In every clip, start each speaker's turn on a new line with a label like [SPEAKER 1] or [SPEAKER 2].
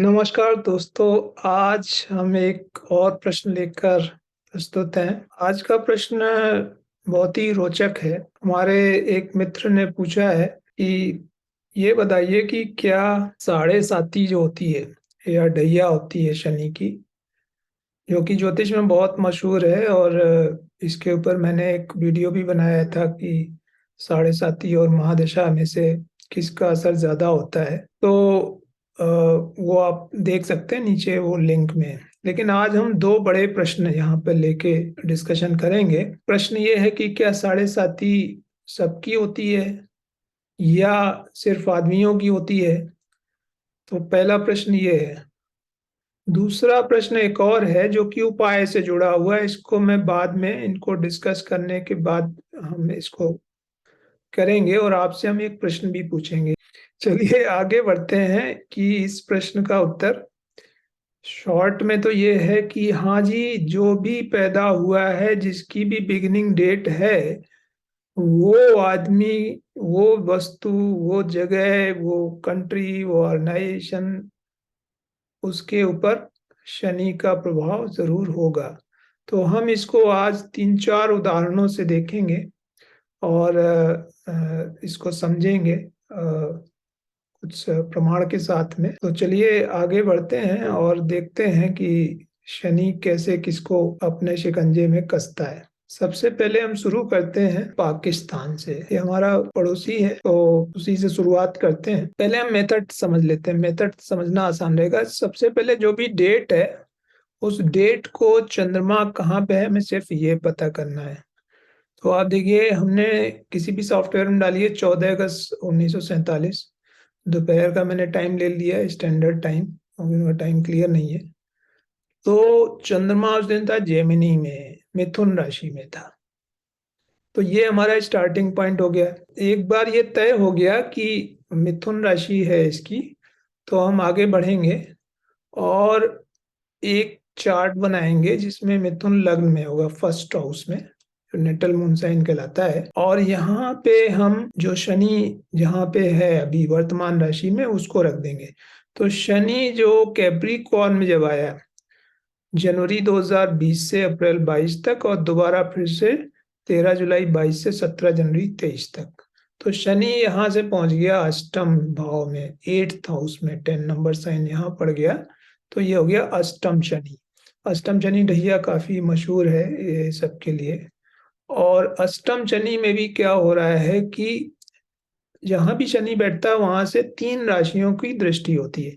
[SPEAKER 1] नमस्कार दोस्तों, आज हम एक और प्रश्न लेकर प्रस्तुत हैं। आज का प्रश्न बहुत ही रोचक है। हमारे एक मित्र ने पूछा है कि ये बताइए कि क्या साढ़े साती जो होती है या ढैया होती है शनि की, जो कि ज्योतिष में बहुत मशहूर है, और इसके ऊपर मैंने एक वीडियो भी बनाया था कि साढ़े साती और महादशा में से किसका असर ज़्यादा होता है। तो वो आप देख सकते हैं नीचे वो लिंक में। लेकिन आज हम दो बड़े प्रश्न यहाँ पे लेके डिस्कशन करेंगे। प्रश्न ये है कि क्या साढ़े साती सबकी होती है या सिर्फ आदमियों की होती है। तो पहला प्रश्न ये है। दूसरा प्रश्न एक और है जो कि उपाय से जुड़ा हुआ है। इसको मैं बाद में इनको डिस्कस करने के बाद हम इसको करेंगे, और आपसे हम एक प्रश्न भी पूछेंगे। चलिए आगे बढ़ते हैं कि इस प्रश्न का उत्तर शॉर्ट में तो ये है कि हाँ जी, जो भी पैदा हुआ है, जिसकी भी बिगिनिंग डेट है, वो आदमी, वो वस्तु, वो जगह, वो कंट्री, वो ऑर्गेनाइजेशन, उसके ऊपर शनि का प्रभाव जरूर होगा। तो हम इसको आज 3-4 उदाहरणों से देखेंगे और इसको समझेंगे कुछ प्रमाण के साथ में। तो चलिए आगे बढ़ते हैं और देखते हैं कि शनि कैसे किसको अपने शिकंजे में कसता है। सबसे पहले हम शुरू करते हैं पाकिस्तान से। ये हमारा पड़ोसी है, तो उसी से शुरुआत करते हैं। पहले हम मेथड समझ लेते हैं, मेथड समझना आसान रहेगा। सबसे पहले जो भी डेट है, उस डेट को चंद्रमा कहाँ पे है हमें सिर्फ ये पता करना है। तो आप देखिए, हमने किसी भी सॉफ्टवेयर में डालिए 14 अगस्त 1947, दोपहर का मैंने टाइम ले लिया, स्टैंडर्ड टाइम, क्योंकि उनका टाइम क्लियर नहीं है। तो चंद्रमा उस दिन था जेमिनी में, मिथुन राशि में था। तो ये हमारा स्टार्टिंग पॉइंट हो गया। एक बार ये तय हो गया कि मिथुन राशि है इसकी, तो हम आगे बढ़ेंगे और एक चार्ट बनाएंगे जिसमें मिथुन लग्न में होगा, फर्स्ट हाउस में, जो नेटल मून साइन कहलाता है। और यहाँ पे हम जो शनि जहाँ पे है अभी वर्तमान राशि में, उसको रख देंगे। तो शनि जो कैप्रिकॉर्न में जब आया जनवरी 2020 से अप्रैल 22 तक, और दोबारा फिर से 13 जुलाई 22 से 17 जनवरी 23 तक, तो शनि यहाँ से पहुंच गया अष्टम भाव में, 8th हाउस में, 10 नंबर साइन यहाँ पड़ गया। तो ये हो गया अष्टम शनि। अष्टम शनि ढैया काफी मशहूर है ये सबके लिए। और अष्टम शनि में भी क्या हो रहा है कि जहां भी शनि बैठता है वहां से 3 राशियों की दृष्टि होती है।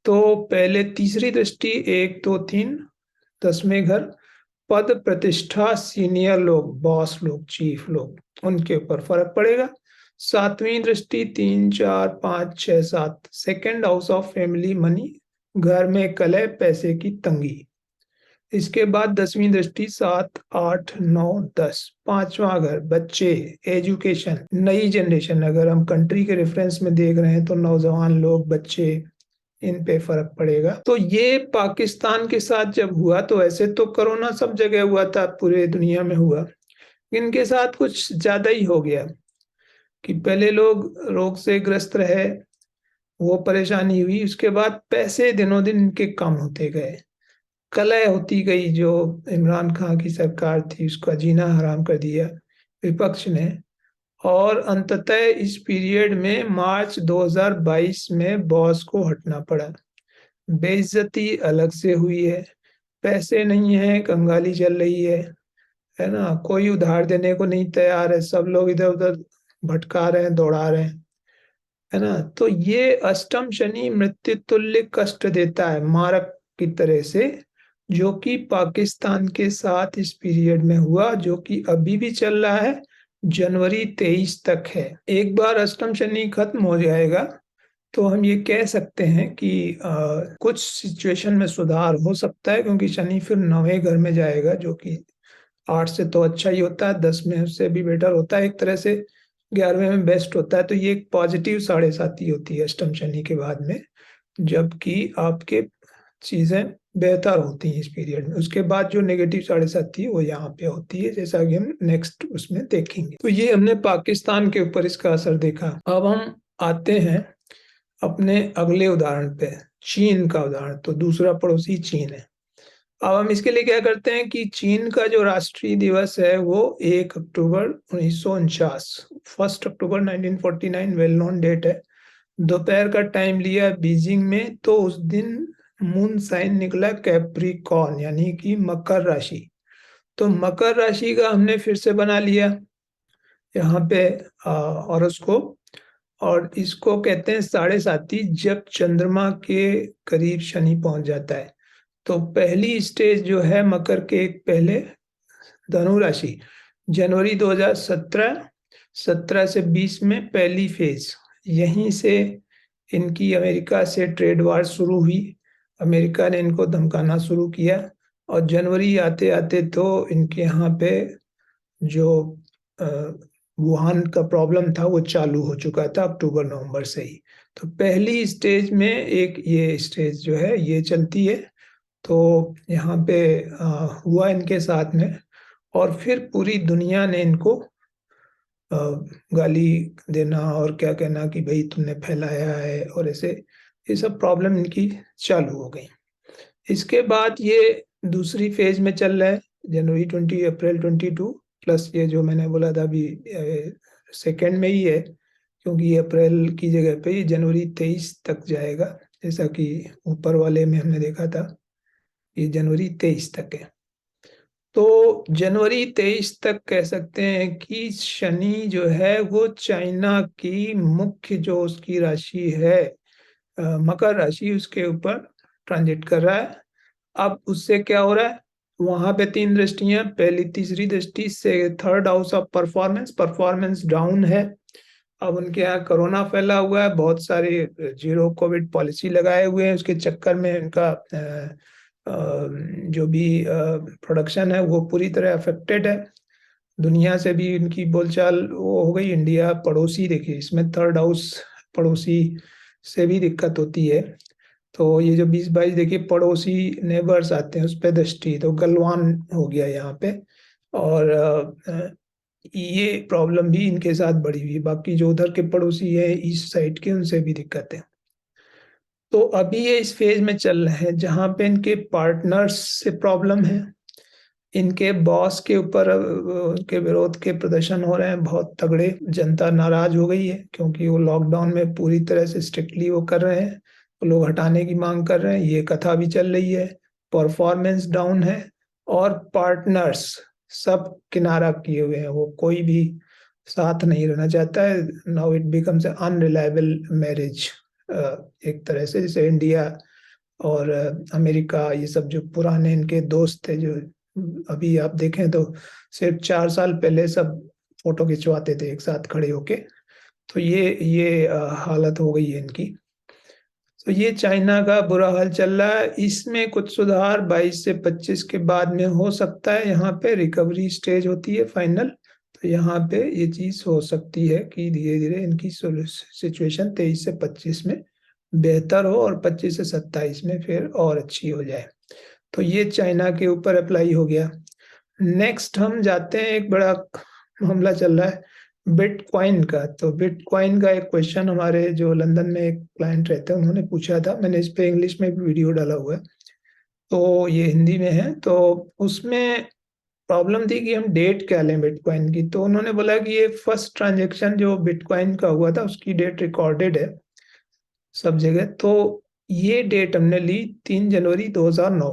[SPEAKER 1] तो पहले तीसरी दृष्टि, 1 2 3, 10वें घर, पद प्रतिष्ठा, सीनियर लोग, बॉस लोग, चीफ लोग, उनके ऊपर फर्क पड़ेगा। 7वीं दृष्टि, 3 4 5 6 7, second house of family money, घर में कलह, पैसे की तंगी। इसके बाद 10वीं दृष्टि, 7 8 9 10, 5वां घर, बच्चे, एजुकेशन, नई जनरेशन। अगर हम कंट्री के रेफरेंस में देख रहे हैं तो नौजवान लोग, बच्चे, इन पे फर्क पड़ेगा। तो ये पाकिस्तान के साथ जब हुआ, तो ऐसे तो कोरोना सब जगह हुआ था, पूरे दुनिया में हुआ, इनके साथ कुछ ज्यादा ही हो गया कि पहले लोग रोग से ग्रस्त रहे, वो परेशानी हुई, उसके बाद पैसे दिनों दिन इनके कम होते गए, कलह होती गई। जो इमरान खान की सरकार थी उसका जीना हराम कर दिया विपक्ष ने। और अंततः इस पीरियड में मार्च 2022 में बॉस को हटना पड़ा। बेइज्जती अलग से हुई है, पैसे नहीं है, कंगाली चल रही है ना। कोई उधार देने को नहीं तैयार है, सब लोग इधर उधर भटका रहे हैं, दौड़ा रहे हैं, है ना। तो ये अष्टम शनि मृत्यु तुल्य कष्ट देता है, मारक की तरह से, जो कि पाकिस्तान के साथ इस पीरियड में हुआ, जो कि अभी भी चल रहा है, जनवरी 23 तक है। एक बार अष्टम शनि खत्म हो जाएगा तो हम ये कह सकते हैं कि कुछ सिचुएशन में सुधार हो सकता है, क्योंकि शनि फिर 9वें घर में जाएगा, जो कि 8 से तो अच्छा ही होता है, 10 में उससे भी बेटर होता है, एक तरह से 11वें में बेस्ट होता है। तो ये एक पॉजिटिव साढ़े साती होती है अष्टम शनि के बाद में, जबकि आपके चीजें बेहतर होती हैं इस पीरियड में। उसके बाद जो नेगेटिव साढ़े साती है वो यहाँ पे होती है, जैसा कि हम नेक्स्ट उसमें देखेंगे। तो ये हमने पाकिस्तान के ऊपर इसका असर देखा। अब हम आते हैं अपने अगले उदाहरण पे, चीन का उदाहरण। तो दूसरा पड़ोसी चीन है। अब हम इसके लिए क्या करते हैं कि चीन का जो राष्ट्रीय दिवस है वो 1 अक्टूबर 1949, 1 अक्टूबर 1949 वेल नोन डेट है। दोपहर का टाइम लिया बीजिंग में, तो उस दिन मून साइन निकला कैप्रिकॉर्न, यानी कि मकर राशि। तो मकर राशि का हमने फिर से बना लिया यहाँ पे हॉरोस्कोप, और इसको कहते हैं साढ़े साती, जब चंद्रमा के करीब शनि पहुंच जाता है। तो पहली स्टेज जो है मकर के एक पहले, धनु राशि, जनवरी 2017, 17 से 20 में पहली फेज। यहीं से इनकी अमेरिका से ट्रेड वार शुरू हुई, अमेरिका ने इनको धमकाना शुरू किया, और जनवरी आते आते तो इनके यहाँ पे जो वुहान का प्रॉब्लम था वो चालू हो चुका था अक्टूबर नवंबर से ही। तो पहली स्टेज में एक ये स्टेज जो है ये चलती है। तो यहाँ पे हुआ इनके साथ में, और फिर पूरी दुनिया ने इनको गाली देना और क्या कहना कि भाई तुमने फैलाया है, और ऐसे ये सब प्रॉब्लम इनकी चालू हो गई। इसके बाद ये दूसरी फेज में चल रहा है, जनवरी 20, अप्रैल 22, प्लस ये जो मैंने बोला था अभी सेकेंड में ही है, क्योंकि ये अप्रैल की जगह पे ये जनवरी 23 तक जाएगा, जैसा कि ऊपर वाले में हमने देखा था, ये जनवरी 23 तक है। तो जनवरी 23 तक कह सकते हैं कि शनि जो है वो चाइना की मुख्य जो उसकी राशि है मकर राशि, उसके ऊपर ट्रांजिट कर रहा है। अब उससे क्या हो रहा है, वहां पे तीन दृष्टियां, पहली तीसरी दृष्टि से third house of performance, performance down है। अब उनके यहाँ कोरोना फैला हुआ है, बहुत सारे जीरो कोविड पॉलिसी लगाए हुए हैं, उसके चक्कर में इनका जो भी प्रोडक्शन है वो पूरी तरह अफेक्टेड है। दुनिया से भी इनकी बोलचाल वो हो गई। इंडिया पड़ोसी, देखिए इसमें थर्ड हाउस पड़ोसी से भी दिक्कत होती है। तो ये जो 20-22 देखिए पड़ोसी नेबर्स आते हैं उस पर दृष्टि, तो गलवान हो गया यहाँ पे। और ये प्रॉब्लम भी इनके साथ बढ़ी हुई है। बाकी जो उधर के पड़ोसी है ईस्ट साइड के, उनसे भी दिक्कत है। तो अभी ये इस फेज में चल रहे हैं जहाँ पे इनके पार्टनर्स से प्रॉब्लम है, इनके बॉस के ऊपर उनके विरोध के प्रदर्शन हो रहे हैं बहुत तगड़े। जनता नाराज हो गई है क्योंकि वो लॉकडाउन में पूरी तरह से स्ट्रिक्टली वो कर रहे हैं, तो लोग हटाने की मांग कर रहे हैं, ये कथा भी चल रही है। परफॉर्मेंस डाउन है, और पार्टनर्स सब किनारा किए हुए हैं, वो कोई भी साथ नहीं रहना चाहता है। Now it becomes unreliable marriage, एक तरह से, जैसे इंडिया और अमेरिका, ये सब जो पुराने इनके दोस्त थे, जो अभी आप देखें तो सिर्फ 4 साल पहले सब फोटो खिंचवाते थे एक साथ खड़े होके। तो ये हालत हो गई है इनकी। तो ये चाइना का बुरा हाल चल रहा है। इसमें कुछ सुधार 22 से 25 के बाद में हो सकता है, यहाँ पे रिकवरी स्टेज होती है फाइनल। तो यहाँ पे ये चीज हो सकती है कि धीरे धीरे इनकी सिचुएशन 23 से 25 में बेहतर हो, और 25 से 27 में फिर और अच्छी हो जाए। तो ये चाइना के ऊपर अप्लाई हो गया। नेक्स्ट हम जाते हैं, एक बड़ा मामला चल रहा है बिटकॉइन का। तो बिटकॉइन का एक क्वेश्चन हमारे जो लंदन में एक क्लाइंट रहते हैं उन्होंने पूछा था, मैंने इस पे इंग्लिश में भी वीडियो डाला हुआ है, तो ये हिंदी में है। तो उसमें प्रॉब्लम थी कि हम डेट क्या लें बिटकॉइन की। तो उन्होंने बोला कि ये फर्स्ट ट्रांजेक्शन जो बिटकॉइन का हुआ था उसकी डेट रिकॉर्डेड है सब जगह। तो ये डेट हमने ली 3 जनवरी 2009।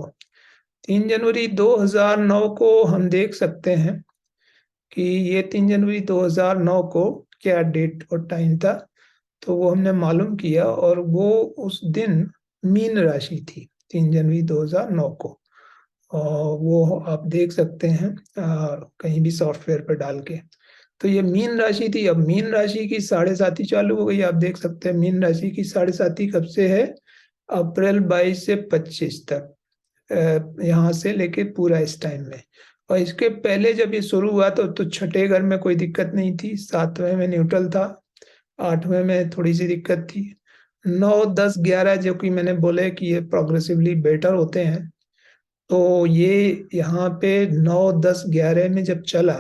[SPEAKER 1] 3 जनवरी 2009 को हम देख सकते हैं कि ये 3 जनवरी 2009 को क्या डेट और टाइम था। तो वो हमने मालूम किया, और वो उस दिन मीन राशि थी 3 जनवरी 2009 को। और वो आप देख सकते हैं कहीं भी सॉफ्टवेयर पर डाल के। तो ये मीन राशि थी। अब मीन राशि की साढ़े साती चालू हो गई, आप देख सकते हैं मीन राशि की साढ़े साती कब से है, अप्रैल 22 से 25 तक, यहाँ से लेके पूरा इस टाइम में। और इसके पहले जब ये शुरू हुआ तो छठे घर में कोई दिक्कत नहीं थी, सातवें में न्यूट्रल था, आठवें में थोड़ी सी दिक्कत थी, 9, 10, 11 जो कि मैंने बोले कि ये प्रोग्रेसिवली बेटर होते हैं। तो ये यहाँ पे 9, 10, 11 में जब चला,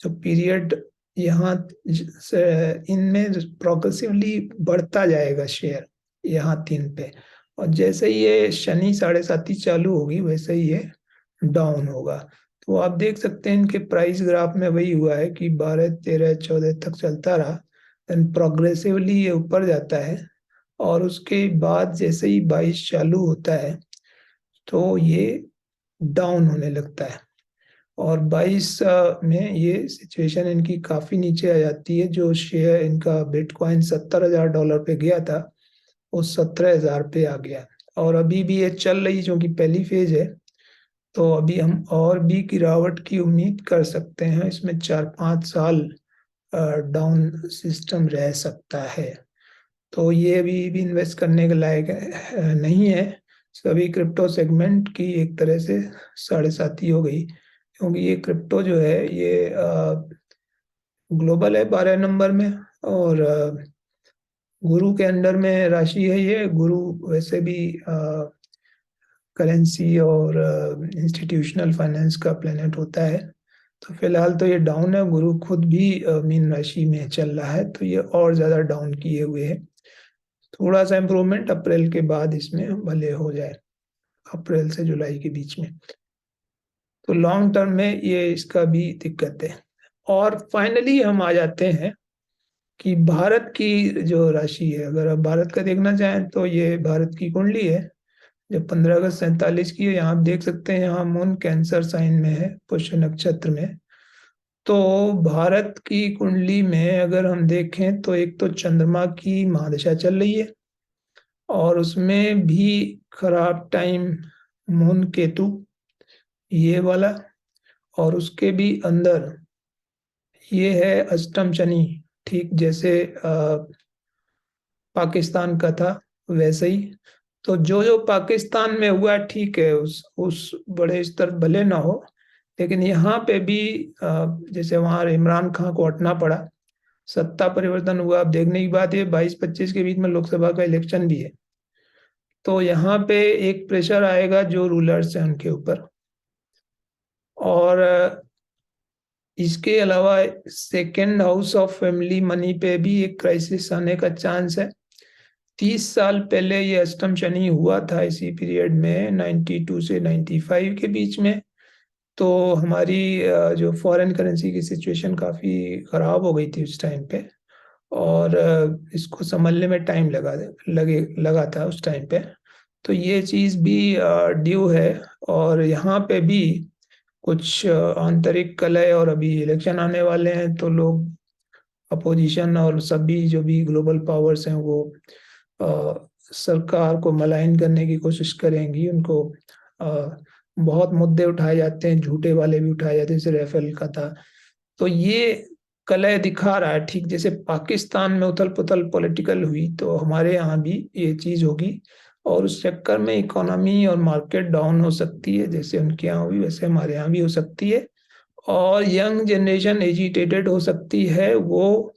[SPEAKER 1] जो पीरियड यहाँ इनमें प्रोग्रेसिवली बढ़ता जाएगा शेयर यहाँ 3 पे, और जैसे ये शनि 7.5 चालू होगी वैसे ही ये डाउन होगा। तो आप देख सकते हैं इनके प्राइस ग्राफ में वही हुआ है कि 12, 13, 14 तक चलता रहा, देन प्रोग्रेसिवली ये ऊपर जाता है, और उसके बाद जैसे ही 22 चालू होता है तो ये डाउन होने लगता है, और 22 में ये सिचुएशन इनकी काफी नीचे आ जाती है। जो शेयर इनका बिटकॉइन $70,000 पे गया था वो 17,000 पे आ गया, और अभी भी ये चल रही क्योंकि पहली फेज है, तो अभी हम और भी गिरावट की उम्मीद कर सकते हैं। इसमें 4-5 साल डाउन सिस्टम रह सकता है। तो ये अभी भी इन्वेस्ट करने के लायक नहीं है। सभी क्रिप्टो सेगमेंट की एक तरह से 7.5 हो गई, क्योंकि ये क्रिप्टो जो है ये ग्लोबल है 12 नंबर में, और गुरु के अंडर में राशि है। ये गुरु वैसे भी करेंसी और इंस्टीट्यूशनल फाइनेंस का प्लेनेट होता है। तो फिलहाल तो ये डाउन है, गुरु खुद भी मीन राशि में चल रहा है, तो ये और ज्यादा डाउन किए हुए है। थोड़ा सा इम्प्रूवमेंट अप्रैल के बाद इसमें भले हो जाए, अप्रैल से जुलाई के बीच में। तो लॉन्ग टर्म में ये इसका भी दिक्कत है। और फाइनली हम आ जाते हैं कि भारत की जो राशि है, अगर आप भारत का देखना चाहें तो ये भारत की कुंडली है जो 15 अगस्त 47 की है। यहाँ आप देख सकते हैं, यहाँ मून कैंसर साइन में है, पुष्य नक्षत्र में। तो भारत की कुंडली में अगर हम देखें तो एक तो चंद्रमा की महादशा चल रही है, और उसमें भी खराब टाइम मून केतु ये वाला, और उसके भी अंदर ये है अष्टम शनि, ठीक जैसे पाकिस्तान का था वैसे ही। तो जो जो पाकिस्तान में हुआ ठीक है, उस बड़े स्तर भले ना हो, लेकिन यहाँ पे भी जैसे वहां इमरान खान को हटना पड़ा, सत्ता परिवर्तन हुआ। अब देखने की बात है 22-25 के बीच में लोकसभा का इलेक्शन भी है, तो यहाँ पे एक प्रेशर आएगा जो रूलर्स हैं उनके ऊपर। और इसके अलावा second house of family money पे भी एक क्राइसिस आने का चांस है। 30 साल पहले ये अष्टम शनि हुआ था इसी पीरियड में, 92 से 95 के बीच में। तो हमारी जो फॉरेन करेंसी की सिचुएशन काफ़ी ख़राब हो गई थी उस टाइम पे, और इसको संभलने में टाइम लगा था उस टाइम पे। तो ये चीज़ भी ड्यू है। और यहाँ पे भी कुछ आंतरिक कलह, और अभी इलेक्शन आने वाले हैं, तो लोग अपोजिशन और सभी जो भी ग्लोबल पावर्स हैं वो सरकार को मलाइन करने की कोशिश करेंगी। उनको बहुत मुद्दे उठाए जाते हैं, झूठे वाले भी उठाए जाते हैं, जैसे राफेल का था। तो ये कलह दिखा रहा है, ठीक जैसे पाकिस्तान में उथल पुथल पॉलिटिकल हुई, तो हमारे यहाँ भी ये चीज होगी, और उस चक्कर में इकोनॉमी और मार्केट डाउन हो सकती है। जैसे उनके यहाँ हुई वैसे हमारे यहाँ भी हो सकती है, और यंग जनरेशन एजिटेटेड हो सकती है, वो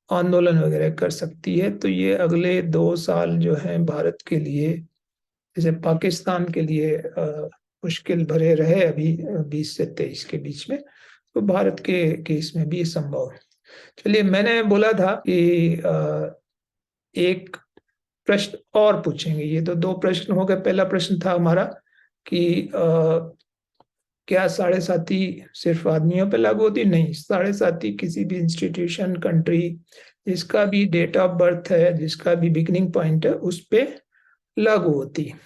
[SPEAKER 1] आंदोलन वगैरह कर सकती है। तो ये अगले 2 साल जो हैं भारत के लिए, जैसे पाकिस्तान के लिए मुश्किल भरे रहे अभी 20 से 23 के बीच में, तो भारत के केस में भी ये संभव है। चलिए, मैंने बोला था कि एक प्रश्न और पूछेंगे। ये तो 2 प्रश्न हो गए। पहला प्रश्न था हमारा कि क्या 7.5 सिर्फ आदमियों पे लागू होती? नहीं, 7.5 किसी भी इंस्टीट्यूशन, कंट्री जिसका भी डेट ऑफ बर्थ है, जिसका भी बिगिनिंग पॉइंट है, उस पे लागू होती है।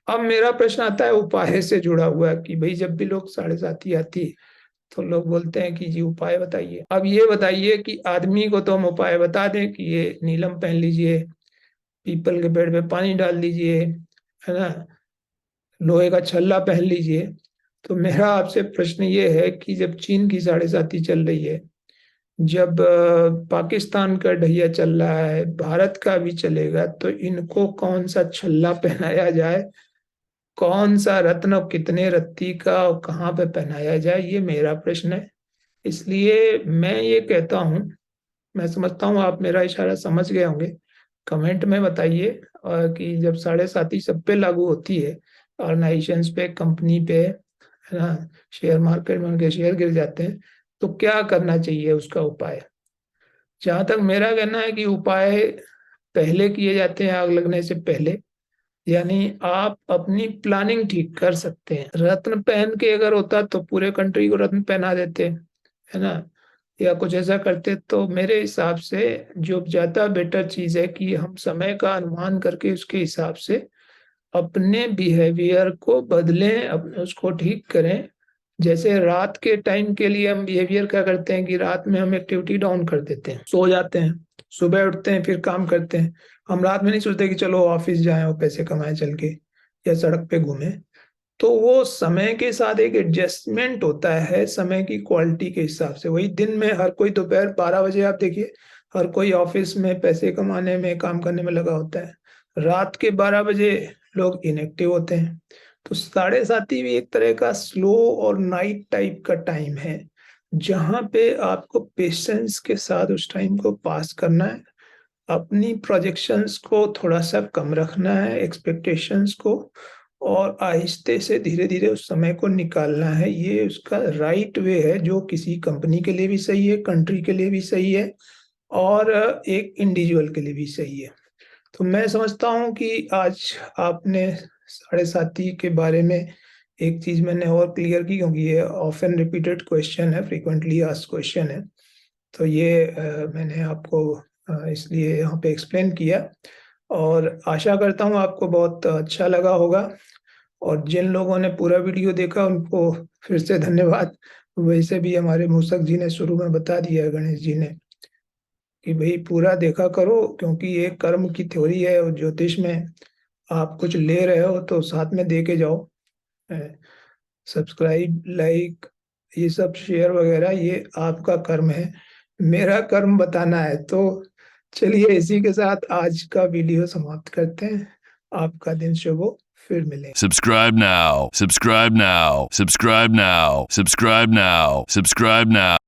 [SPEAKER 1] अब मेरा प्रश्न आता है उपाय से जुड़ा हुआ है कि भाई जब भी लोग 7.5 आती तो लोग बोलते हैं कि जी उपाय बताइए। अब ये बताइए कि आदमी को तो हम उपाय बता दें कि ये नीलम पहन लीजिए, पीपल के पेड़ पे पानी डाल दीजिए, है ना, लोहे का छल्ला पहन लीजिए। तो मेरा आपसे प्रश्न ये है कि जब चीन की 7.5 चल रही है, जब पाकिस्तान का ढैया चल रहा है, भारत का भी चलेगा, तो इनको कौन सा छल्ला पहनाया जाए, कौन सा रत्न, कितने रत्ती का, और कहाँ पे पहनाया जाए, ये मेरा प्रश्न है। इसलिए मैं ये कहता हूँ, मैं समझता हूँ आप मेरा इशारा समझ गए होंगे। कमेंट में बताइए कि जब 7.5 सब पे लागू होती है, ऑर्गेनाइजेशंस पे, कंपनी पे, है ना, शेयर मार्केट में उनके शेयर गिर जाते हैं, तो क्या करना चाहिए उसका उपाय? जहाँ तक मेरा कहना है कि उपाय पहले किए जाते हैं आग लगने से पहले, यानी आप अपनी प्लानिंग ठीक कर सकते हैं। रत्न पहन के अगर होता तो पूरे कंट्री को रत्न पहना देते, है ना, या कुछ ऐसा करते। तो मेरे हिसाब से जो ज्यादा बेटर चीज है कि हम समय का अनुमान करके उसके हिसाब से अपने बिहेवियर को बदलें, अपने उसको ठीक करें। जैसे रात के टाइम के लिए हम बिहेवियर क्या करते हैं कि रात में हम एक्टिविटी डाउन कर देते हैं, सो जाते हैं, सुबह उठते हैं फिर काम करते हैं। हम रात में नहीं सोचते कि चलो ऑफिस जाएं और पैसे कमाएं चल के, या सड़क पे घूमें। तो वो समय के साथ एक एडजस्टमेंट होता है, समय की क्वालिटी के हिसाब से। वही दिन में हर कोई दोपहर 12 बजे आप देखिए, हर कोई ऑफिस में पैसे कमाने में काम करने में लगा होता है। रात के 12 बजे लोग इनएक्टिव होते हैं। तो 7:30 भी एक तरह का स्लो और नाइट टाइप का टाइम है, जहाँ पे आपको पेशेंस के साथ उस टाइम को पास करना है। अपनी प्रोजेक्शंस को थोड़ा सा कम रखना है, एक्सपेक्टेशंस को, और आहिस्ते से धीरे धीरे उस समय को निकालना है। ये उसका राइट वे है, जो किसी कंपनी के लिए भी सही है, कंट्री के लिए भी सही है, और एक इंडिविजुअल के लिए भी सही है। तो मैं समझता हूँ कि आज आपने 7:30 के बारे में एक चीज मैंने और क्लियर की, क्योंकि ये ऑफन रिपीटेड क्वेश्चन है, फ्रीक्वेंटली आस्क्ड क्वेश्चन है। तो ये मैंने आपको इसलिए यहाँ पे एक्सप्लेन किया, और आशा करता हूँ आपको बहुत अच्छा लगा होगा। और जिन लोगों ने पूरा वीडियो देखा उनको फिर से धन्यवाद। वैसे भी हमारे मूसक जी ने शुरू में बता दिया है, गणेश जी ने, कि भाई पूरा देखा करो, क्योंकि ये कर्म की थ्योरी है और ज्योतिष में आप कुछ ले रहे हो तो साथ में दे के जाओ। सब्सक्राइब, लाइक, ये सब शेयर वगैरह ये आपका कर्म है, मेरा कर्म बताना है। तो चलिए इसी के साथ आज का वीडियो समाप्त करते हैं। आपका दिन शुभ हो, फिर मिलेंगे।
[SPEAKER 2] Subscribe now. Subscribe now. Subscribe now. Subscribe now. Subscribe now.